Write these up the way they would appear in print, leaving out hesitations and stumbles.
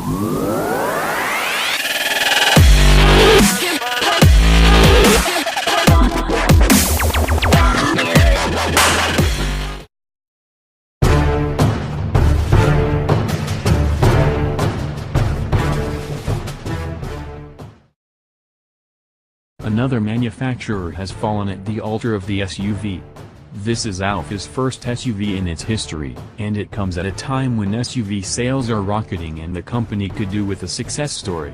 Another manufacturer has fallen at the altar of the SUV. This is Alfa's first SUV in its history, and it comes at a time when SUV sales are rocketing and the company could do with a success story.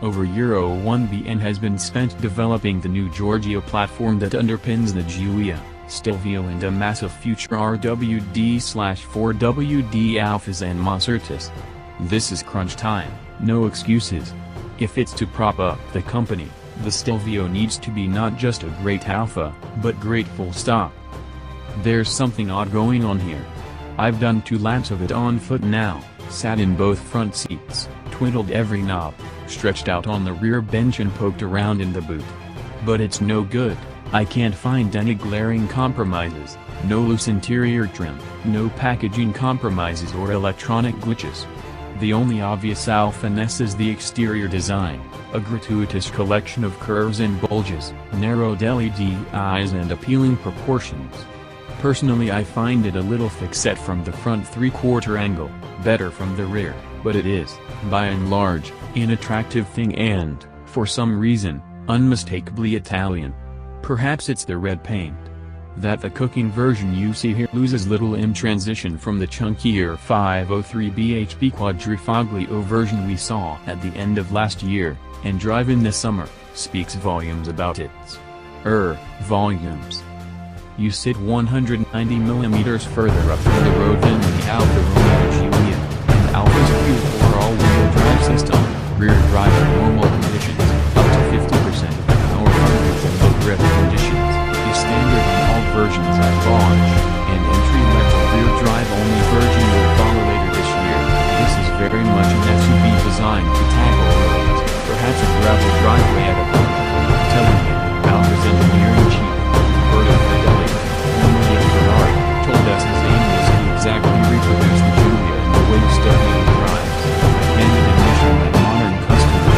Over €1 billion has been spent developing the new Giorgio platform that underpins the Giulia, Stelvio and a massive future RWD/4WD Alfas and Masertis. This is crunch time, no excuses. If it's to prop up the company, the Stelvio needs to be not just a great Alfa, but great full stop. There's something odd going on here. I've done 2 laps of it on foot now, sat in both front seats, twiddled every knob, stretched out on the rear bench and poked around in the boot. But it's no good. I can't find any glaring compromises, no loose interior trim, no packaging compromises or electronic glitches. The only obvious Alfa-ness is the exterior design, a gratuitous collection of curves and bulges, narrowed LED eyes and appealing proportions. Personally, I find it a little thick set from the front 3/4 angle, better from the rear, but it is, by and large, an attractive thing and, for some reason, unmistakably Italian. Perhaps it's the red paint. That the cooking version you see here loses little in transition from the chunkier 503 bhp quadrifoglio version we saw at the end of last year, and drive-in this summer, speaks volumes about its volumes. You sit 190mm further up from the road than the Alfa Romeo Giulia, and Alfa's beautiful all-wheel drive system, rear drive in normal conditions, up to 50% of the power under low grip conditions, is standard on all versions I've bought.